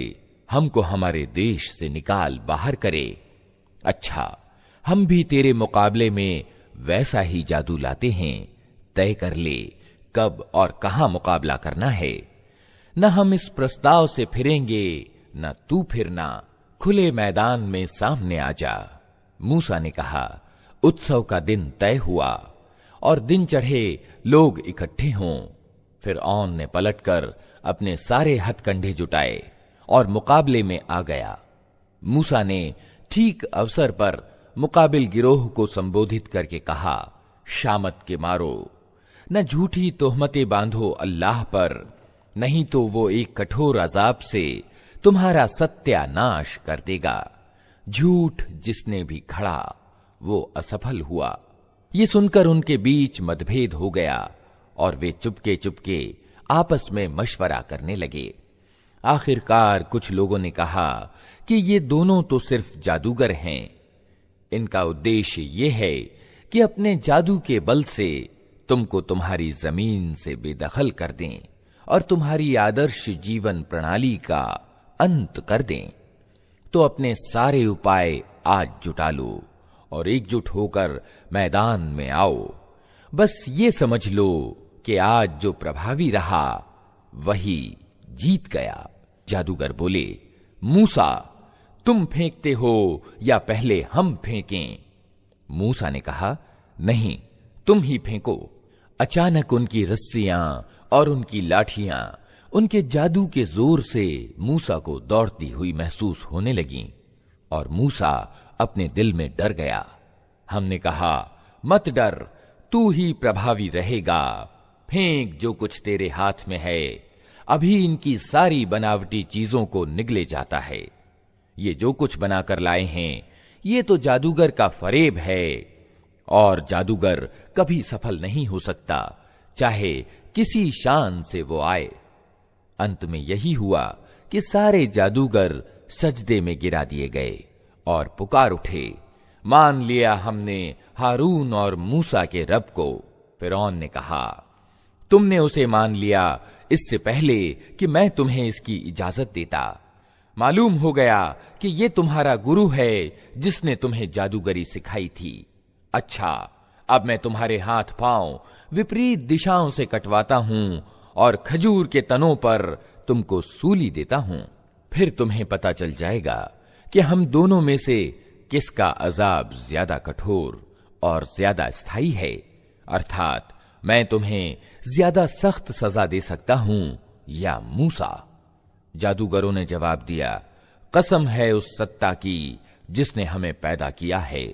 हमको हमारे देश से निकाल बाहर करे? अच्छा, हम भी तेरे मुकाबले में वैसा ही जादू लाते हैं। तय कर ले कब और कहां मुकाबला करना है। न हम इस प्रस्ताव से फिरेंगे, न तू फिरना, खुले मैदान में सामने आ जा। मूसा ने कहा, उत्सव का दिन तय हुआ और दिन चढ़े लोग इकट्ठे हों। फिरऔन ने पलटकर अपने सारे हथकंडे जुटाए और मुकाबले में आ गया। मूसा ने ठीक अवसर पर मुकाबिल गिरोह को संबोधित करके कहा, शामत के मारो, न झूठी तोहमतें बांधो अल्लाह पर, नहीं तो वो एक कठोर अजाब से तुम्हारा सत्यानाश कर देगा। झूठ जिसने भी खड़ा वो असफल हुआ। ये सुनकर उनके बीच मतभेद हो गया और वे चुपके चुपके आपस में मशवरा करने लगे। आखिरकार कुछ लोगों ने कहा कि ये दोनों तो सिर्फ जादूगर हैं। इनका उद्देश्य ये है कि अपने जादू के बल से तुमको तुम्हारी जमीन से बेदखल कर दें और तुम्हारी आदर्श जीवन प्रणाली का अंत कर दें। तो अपने सारे उपाय आज जुटा लो और एकजुट होकर मैदान में आओ। बस ये समझ लो कि आज जो प्रभावी रहा वही जीत गया। जादूगर बोले, मूसा, तुम फेंकते हो या पहले हम फेंकें? मूसा ने कहा, नहीं, तुम ही फेंको। अचानक उनकी रस्सियां और उनकी लाठियां उनके जादू के जोर से मूसा को दौड़ती हुई महसूस होने लगीं और मूसा अपने दिल में डर गया। हमने कहा, मत डर, तू ही प्रभावी रहेगा। फेंक जो कुछ तेरे हाथ में है, अभी इनकी सारी बनावटी चीजों को निगले जाता है। ये जो कुछ बनाकर लाए हैं ये तो जादूगर का फरेब है और जादूगर कभी सफल नहीं हो सकता, चाहे किसी शान से वो आए। अंत में यही हुआ कि सारे जादूगर सजदे में गिरा दिए गए और पुकार उठे, मान लिया हमने हारून और मूसा के रब को। फिरौन ने कहा, तुमने उसे मान लिया इससे पहले कि मैं तुम्हें इसकी इजाजत देता। मालूम हो गया कि ये तुम्हारा गुरु है जिसने तुम्हें जादूगरी सिखाई थी। अच्छा, अब मैं तुम्हारे हाथ पांव विपरीत दिशाओं से कटवाता हूं और खजूर के तनों पर तुमको सूली देता हूं। फिर तुम्हें पता चल जाएगा कि हम दोनों में से किसका अजाब ज्यादा कठोर और ज्यादा स्थायी है। अर्थात मैं तुम्हें ज्यादा सख्त सजा दे सकता हूं या मूसा। जादूगरों ने जवाब दिया, कसम है उस सत्ता की जिसने हमें पैदा किया है,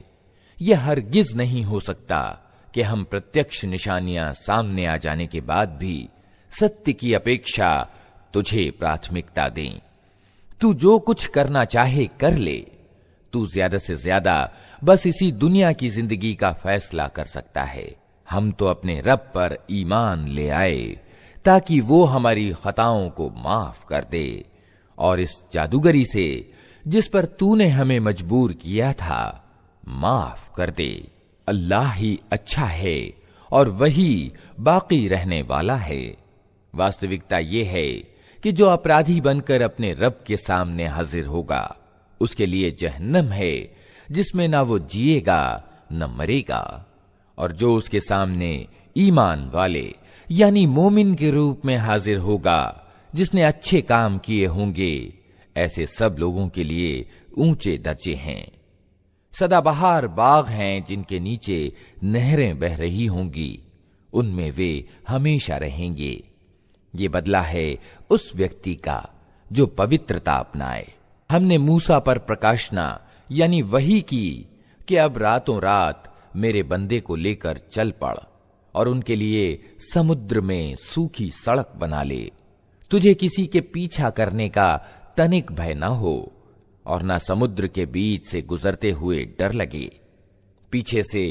यह हरगिज नहीं हो सकता कि हम प्रत्यक्ष निशानियां सामने आ जाने के बाद भी सत्य की अपेक्षा तुझे प्राथमिकता दें। तू जो कुछ करना चाहे कर ले। तू ज्यादा से ज्यादा बस इसी दुनिया की जिंदगी का फैसला कर सकता है। हम तो अपने रब पर ईमान ले आए ताकि वो हमारी खताओं को माफ कर दे और इस जादूगरी से जिस पर तूने हमें मजबूर किया था माफ कर दे। अल्लाह ही अच्छा है और वही बाकी रहने वाला है। वास्तविकता यह है कि जो अपराधी बनकर अपने रब के सामने हाजिर होगा उसके लिए जहन्नम है जिसमें ना वो जिएगा न मरेगा, और जो उसके सामने ईमान वाले यानी मोमिन के रूप में हाजिर होगा जिसने अच्छे काम किए होंगे, ऐसे सब लोगों के लिए ऊंचे दर्जे हैं। सदाबहार बाग हैं जिनके नीचे नहरें बह रही होंगी, उनमें वे हमेशा रहेंगे। ये बदला है उस व्यक्ति का जो पवित्रता अपनाए। हमने मूसा पर प्रकाशना यानी वही की कि अब रातों रात मेरे बंदे को लेकर चल पड़ और उनके लिए समुद्र में सूखी सड़क बना ले। तुझे किसी के पीछा करने का तनिक भय न हो और न समुद्र के बीच से गुजरते हुए डर लगे। पीछे से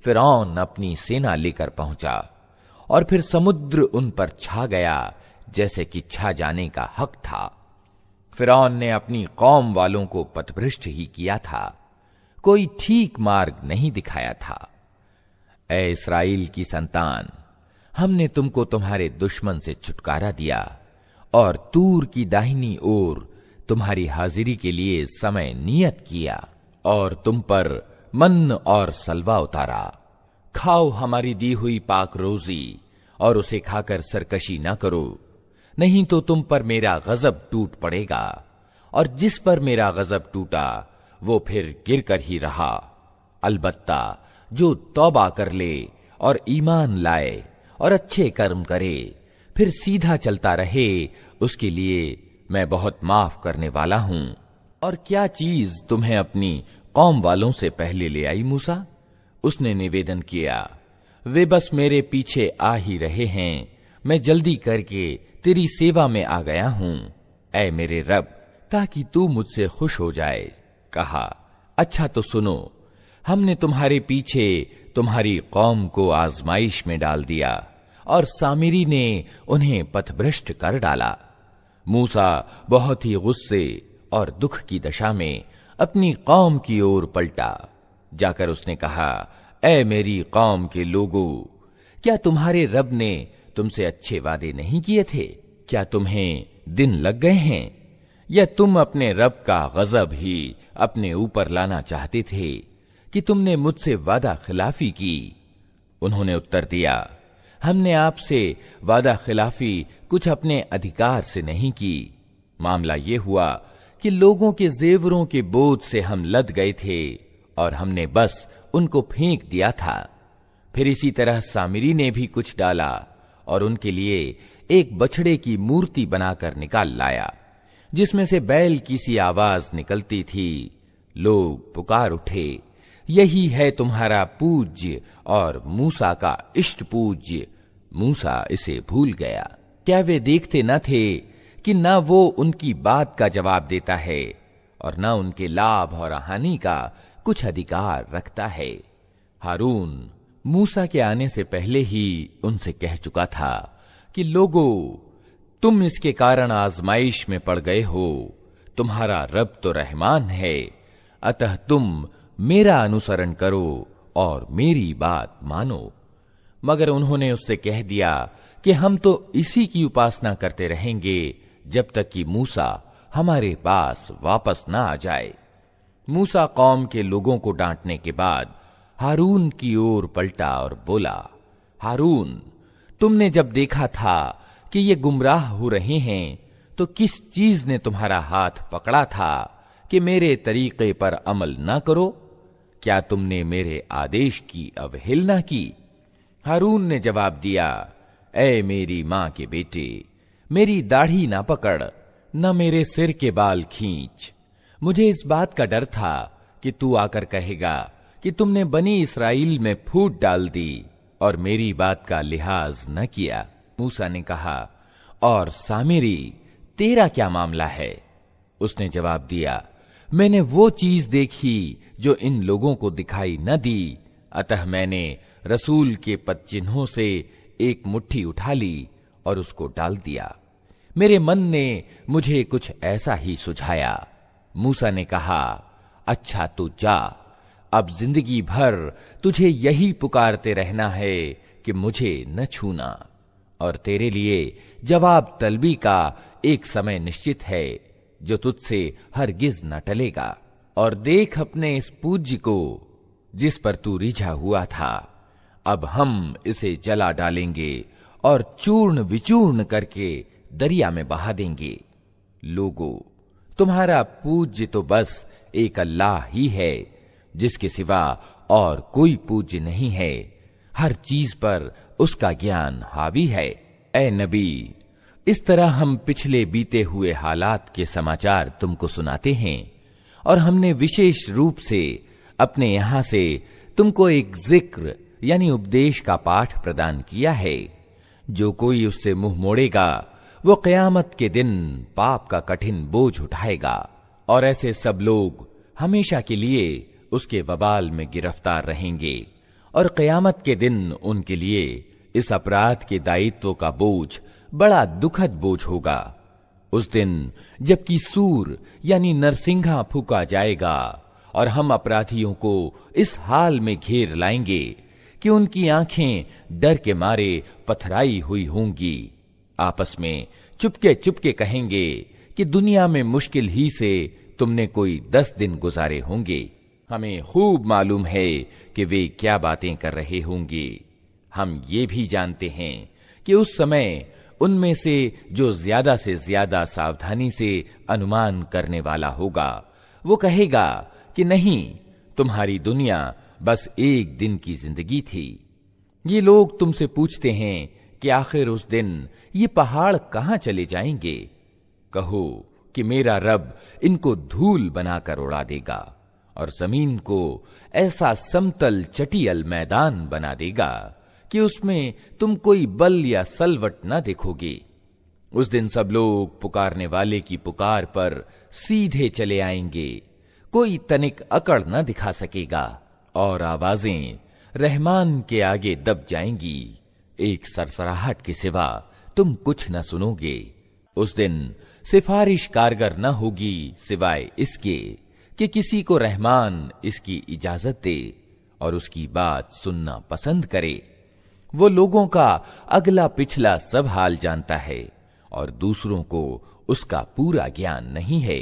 फिरौन अपनी सेना लेकर पहुंचा और फिर समुद्र उन पर छा गया जैसे कि छा जाने का हक था। फिरौन ने अपनी कौम वालों को पथभ्रष्ट ही किया था, कोई ठीक मार्ग नहीं दिखाया था। ऐ इस्राएल की संतान, हमने तुमको तुम्हारे दुश्मन से छुटकारा दिया और तूर की दाहिनी ओर तुम्हारी हाजिरी के लिए समय नियत किया और तुम पर मन और सलवा उतारा। खाओ हमारी दी हुई पाक रोजी और उसे खाकर सरकशी न करो, नहीं तो तुम पर मेरा गजब टूट पड़ेगा और जिस पर मेरा गजब टूटा वो फिर गिर कर ही रहा। अलबत्ता जो तौबा कर ले और ईमान लाए और अच्छे कर्म करे फिर सीधा चलता रहे, उसके लिए मैं बहुत माफ करने वाला हूं। और क्या चीज तुम्हें अपनी कौम वालों से पहले ले आई मूसा? उसने निवेदन किया, वे बस मेरे पीछे आ ही रहे हैं, मैं जल्दी करके तेरी सेवा में आ गया हूं, ऐ मेरे रब, ताकि तू मुझसे खुश हो जाए। कहा, अच्छा तो सुनो, हमने तुम्हारे पीछे तुम्हारी कौम को आजमाइश में डाल दिया और सामिरी ने उन्हें पथभ्रष्ट कर डाला। मूसा बहुत ही गुस्से और दुख की दशा में अपनी कौम की ओर पलटा। जाकर उसने कहा, ऐ मेरी कौम के लोगों, क्या तुम्हारे रब ने तुमसे अच्छे वादे नहीं किए थे? क्या तुम्हें दिन लग गए हैं? या तुम अपने रब का गजब ही अपने ऊपर लाना चाहते थे कि तुमने मुझसे वादा खिलाफी की? उन्होंने उत्तर दिया, हमने आपसे वादा खिलाफी कुछ अपने अधिकार से नहीं की। मामला ये हुआ कि लोगों के जेवरों के बोझ से हम लद गए थे और हमने बस उनको फेंक दिया था। फिर इसी तरह सामिरी ने भी कुछ डाला और उनके लिए एक बछड़े की मूर्ति बनाकर निकाल लाया, जिसमें से बैल की सी आवाज निकलती थी। लोग पुकार उठे, यही है तुम्हारा पूज्य और मूसा का इष्ट पूज्य। मूसा इसे भूल गया। क्या वे देखते न थे कि न वो उनकी बात का जवाब देता है और न उनके लाभ और हानि का कुछ अधिकार रखता है? हारून मूसा के आने से पहले ही उनसे कह चुका था कि लोगों, तुम इसके कारण आजमाइश में पड़ गए हो। तुम्हारा रब तो रहमान है, अतः तुम मेरा अनुसरण करो और मेरी बात मानो। मगर उन्होंने उससे कह दिया कि हम तो इसी की उपासना करते रहेंगे जब तक कि मूसा हमारे पास वापस ना आ जाए। मूसा कौम के लोगों को डांटने के बाद हारून की ओर पलटा और बोला, हारून, तुमने जब देखा था कि ये गुमराह हो रहे हैं तो किस चीज ने तुम्हारा हाथ पकड़ा था कि मेरे तरीके पर अमल ना करो? क्या तुमने मेरे आदेश की अवहेलना की? हारून ने जवाब दिया, ऐ मेरी मां के बेटे, मेरी दाढ़ी ना पकड़, न मेरे सिर के बाल खींच। मुझे इस बात का डर था कि तू आकर कहेगा कि तुमने बनी इसराइल में फूट डाल दी और मेरी बात का लिहाज न किया। मूसा ने कहा, और सामिरी, तेरा क्या मामला है? उसने जवाब दिया, मैंने वो चीज देखी जो इन लोगों को दिखाई न दी, अतः मैंने रसूल के पदचिन्हों से एक मुट्ठी उठा ली और उसको डाल दिया। मेरे मन ने मुझे कुछ ऐसा ही सुझाया। मूसा ने कहा, अच्छा तो जा, अब जिंदगी भर तुझे यही पुकारते रहना है कि मुझे न छूना, और तेरे लिए जवाब तलबी का एक समय निश्चित है जो तुझसे हरगिज न टलेगा। और देख अपने इस पूज्य को जिस पर तू रिझा हुआ था, अब हम इसे जला डालेंगे और चूर्ण विचूर्ण करके दरिया में बहा देंगे। लोगों, तुम्हारा पूज्य तो बस एक अल्लाह ही है, जिसके सिवा और कोई पूज्य नहीं है। हर चीज पर उसका ज्ञान हावी है। ऐ नबी, इस तरह हम पिछले बीते हुए हालात के समाचार तुमको सुनाते हैं, और हमने विशेष रूप से अपने यहां से तुमको एक जिक्र यानी उपदेश का पाठ प्रदान किया है। जो कोई उससे मुंह मोड़ेगा वो क़यामत के दिन पाप का कठिन बोझ उठाएगा, और ऐसे सब लोग हमेशा के लिए उसके वबाल में गिरफ्तार रहेंगे, और क़यामत के दिन उनके लिए इस अपराध के दायित्व का बोझ बड़ा दुखद बोझ होगा। उस दिन जबकि सूर यानी नरसिंघा फूका जाएगा और हम अपराधियों को इस हाल में घेर लाएंगे कि उनकी आंखें डर के मारे पथराई हुई होंगी। आपस में चुपके चुपके कहेंगे कि दुनिया में मुश्किल ही से तुमने कोई 10 दिन गुजारे होंगे। हमें खूब मालूम है कि वे क्या बातें कर रहे होंगे। हम ये भी जानते हैं कि उस समय उनमें से जो ज्यादा से ज्यादा सावधानी से अनुमान करने वाला होगा वो कहेगा कि नहीं, तुम्हारी दुनिया बस एक दिन की जिंदगी थी। ये लोग तुमसे पूछते हैं कि आखिर उस दिन ये पहाड़ कहां चले जाएंगे। कहो कि मेरा रब इनको धूल बनाकर उड़ा देगा और जमीन को ऐसा समतल चटियल मैदान बना देगा कि उसमें तुम कोई बल या सलवट ना देखोगे। उस दिन सब लोग पुकारने वाले की पुकार पर सीधे चले आएंगे, कोई तनिक अकड़ न दिखा सकेगा और आवाजें रहमान के आगे दब जाएंगी। एक सरसराहट के सिवा तुम कुछ न सुनोगे। उस दिन सिफारिश कारगर न होगी सिवाय इसके कि किसी को रहमान इसकी इजाजत दे और उसकी बात सुनना पसंद करे। वो लोगों का अगला पिछला सब हाल जानता है और दूसरों को उसका पूरा ज्ञान नहीं है।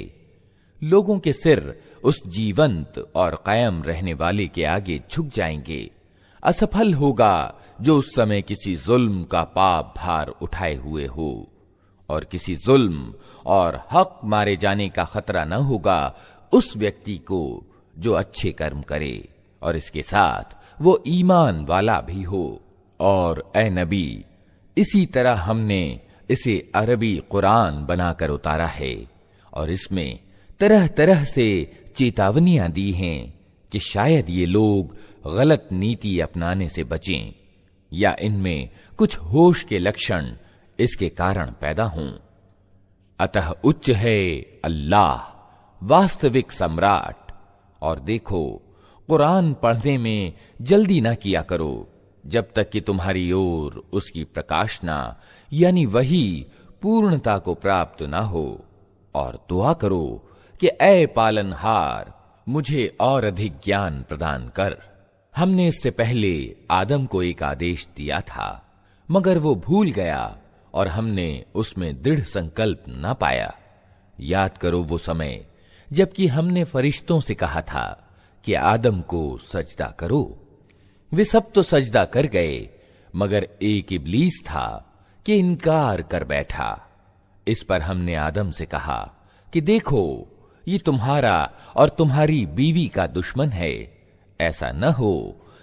लोगों के सिर उस जीवंत और कायम रहने वाले के आगे झुक जाएंगे। असफल होगा जो उस समय किसी जुल्म का पाप भार उठाए हुए हो, और किसी जुल्म और हक मारे जाने का खतरा न होगा उस व्यक्ति को जो अच्छे कर्म करे और इसके साथ वो ईमान वाला भी हो। और ए नबी, इसी तरह हमने इसे अरबी कुरान बनाकर उतारा है और इसमें तरह तरह से चेतावनियां दी हैं कि शायद ये लोग गलत नीति अपनाने से बचें या इनमें कुछ होश के लक्षण इसके कारण पैदा हों। अतः उच्च है अल्लाह वास्तविक सम्राट। और देखो, कुरान पढ़ने में जल्दी ना किया करो जब तक कि तुम्हारी ओर उसकी प्रकाशना यानी वही पूर्णता को प्राप्त ना हो, और दुआ करो कि ऐ पालनहार, मुझे और अधिक ज्ञान प्रदान कर। हमने इससे पहले आदम को एक आदेश दिया था, मगर वो भूल गया और हमने उसमें दृढ़ संकल्प न पाया। याद करो वो समय जबकि हमने फरिश्तों से कहा था कि आदम को सजदा करो। वे सब तो सजदा कर गए, मगर एक इब्लीस था कि इनकार कर बैठा। इस पर हमने आदम से कहा कि देखो, ये तुम्हारा और तुम्हारी बीवी का दुश्मन है। ऐसा न हो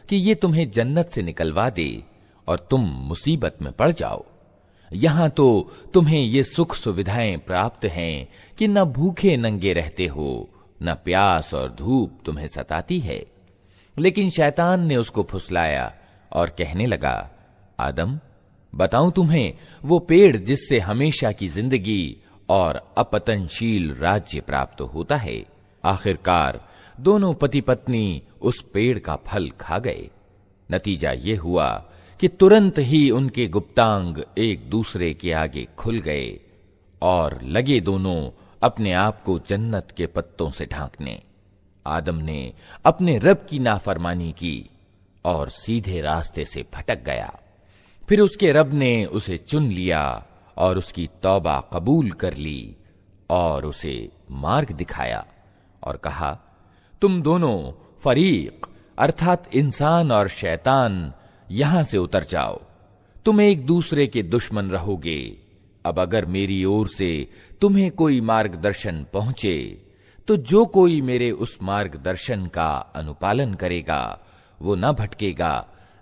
कि ये तुम्हें जन्नत से निकलवा दे और तुम मुसीबत में पड़ जाओ। यहां तो तुम्हें ये सुख सुविधाएं प्राप्त हैं कि न भूखे नंगे रहते हो, न प्यास और धूप तुम्हें सताती है। लेकिन शैतान ने उसको फुसलाया और कहने लगा, आदम, बताऊं तुम्हें वो पेड़ जिससे हमेशा की जिंदगी और अपतनशील राज्य प्राप्त होता है। आखिरकार दोनों पति पत्नी उस पेड़ का फल खा गए। नतीजा ये हुआ कि तुरंत ही उनके गुप्तांग एक दूसरे के आगे खुल गए और लगे दोनों अपने आप को जन्नत के पत्तों से ढांकने। आदम ने अपने रब की नाफरमानी की और सीधे रास्ते से भटक गया। फिर उसके रब ने उसे चुन लिया और उसकी तौबा कबूल कर ली और उसे मार्ग दिखाया और कहा, तुम दोनों फरीक अर्थात इंसान और शैतान यहां से उतर जाओ। तुम एक दूसरे के दुश्मन रहोगे। अब अगर मेरी ओर से तुम्हें कोई मार्गदर्शन पहुंचे तो जो कोई मेरे उस मार्गदर्शन का अनुपालन करेगा वो न भटकेगा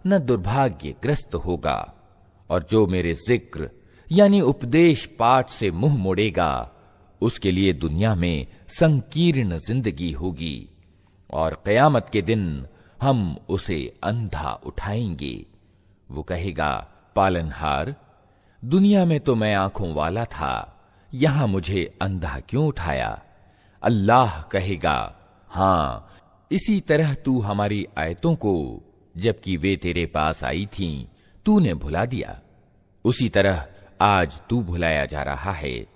न दुर्भाग्यग्रस्त होगा, और जो मेरे जिक्र यानी उपदेश पाठ से मुंह मोड़ेगा उसके लिए दुनिया में संकीर्ण जिंदगी होगी और कयामत के दिन हम उसे अंधा उठाएंगे। वो कहेगा, पालनहार, दुनिया में तो मैं आंखों वाला था, यहां मुझे अंधा क्यों उठाया? अल्लाह कहेगा, हां, इसी तरह तू हमारी आयतों को जबकि वे तेरे पास आई थीं तूने भुला दिया, उसी तरह आज तू भुलाया जा रहा है।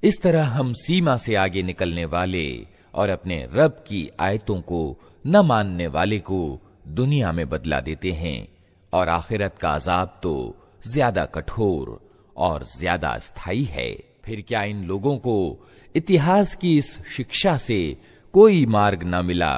इस तरह हम सीमा से आगे निकलने वाले और अपने रब की आयतों को न मानने वाले को दुनिया में बदला देते हैं, और आखिरत का अजाब तो ज्यादा कठोर और ज्यादा स्थायी है। फिर क्या इन लोगों को इतिहास की इस शिक्षा से कोई मार्ग न मिला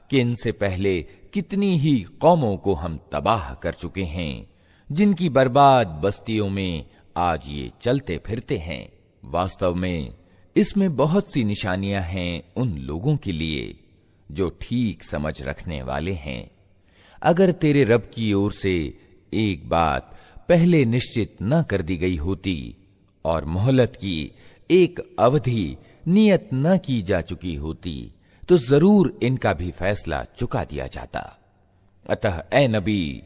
कि इनसे पहले कितनी ही कौमों को हम तबाह कर चुके हैं, जिनकी बर्बाद बस्तियों में आज ये चलते फिरते हैं। वास्तव में इसमें बहुत सी निशानियां हैं उन लोगों के लिए जो ठीक समझ रखने वाले हैं। अगर तेरे रब की ओर से एक बात पहले निश्चित न कर दी गई होती और मोहलत की एक अवधि नियत न की जा चुकी होती तो जरूर इनका भी फैसला चुका दिया जाता। अतः ए नबी,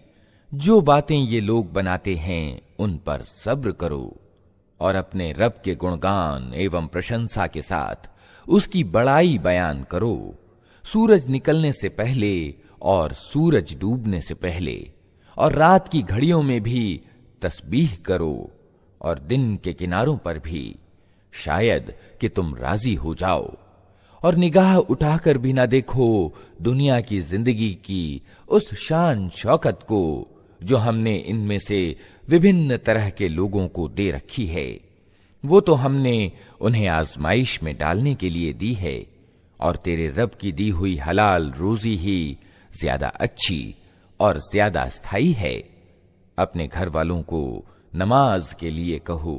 जो बातें ये लोग बनाते हैं उन पर सब्र करो और अपने रब के गुणगान एवं प्रशंसा के साथ उसकी बड़ाई बयान करो। सूरज निकलने से पहले और सूरज डूबने से पहले और रात की घड़ियों में भी तस्बीह करो और दिन के किनारों पर भी, शायद कि तुम राजी हो जाओ। और निगाह उठाकर भी ना देखो दुनिया की जिंदगी की उस शान शौकत को जो हमने इनमें से विभिन्न तरह के लोगों को दे रखी है। वो तो हमने उन्हें आजमाइश में डालने के लिए दी है और तेरे रब की दी हुई हलाल रोजी ही ज्यादा अच्छी और ज्यादा स्थायी है। अपने घर वालों को नमाज के लिए कहो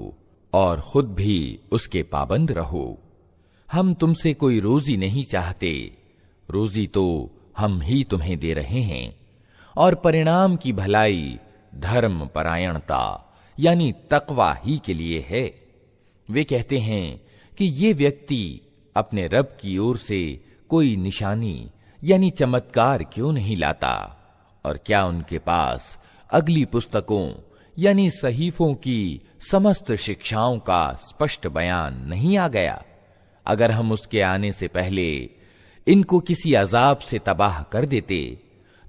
और खुद भी उसके पाबंद रहो। हम तुमसे कोई रोजी नहीं चाहते, रोजी तो हम ही तुम्हें दे रहे हैं और परिणाम की भलाई धर्म परायणता यानी तकवा ही के लिए है। वे कहते हैं कि ये व्यक्ति अपने रब की ओर से कोई निशानी यानी चमत्कार क्यों नहीं लाता, और क्या उनके पास अगली पुस्तकों यानी सहीफों की समस्त शिक्षाओं का स्पष्ट बयान नहीं आ गया। अगर हम उसके आने से पहले इनको किसी अजाब से तबाह कर देते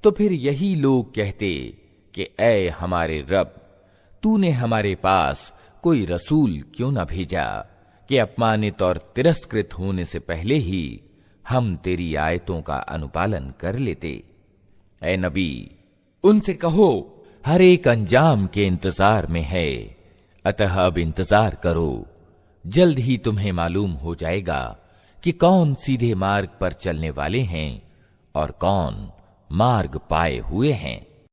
तो फिर यही लोग कहते कि ऐ हमारे रब, तूने हमारे पास कोई रसूल क्यों न भेजा कि अपमानित और तिरस्कृत होने से पहले ही हम तेरी आयतों का अनुपालन कर लेते। ऐ नबी, उनसे कहो हर एक अंजाम के इंतजार में है, अतः अब इंतजार करो, जल्द ही तुम्हें मालूम हो जाएगा कि कौन सीधे मार्ग पर चलने वाले हैं और कौन मार्ग पाए हुए हैं।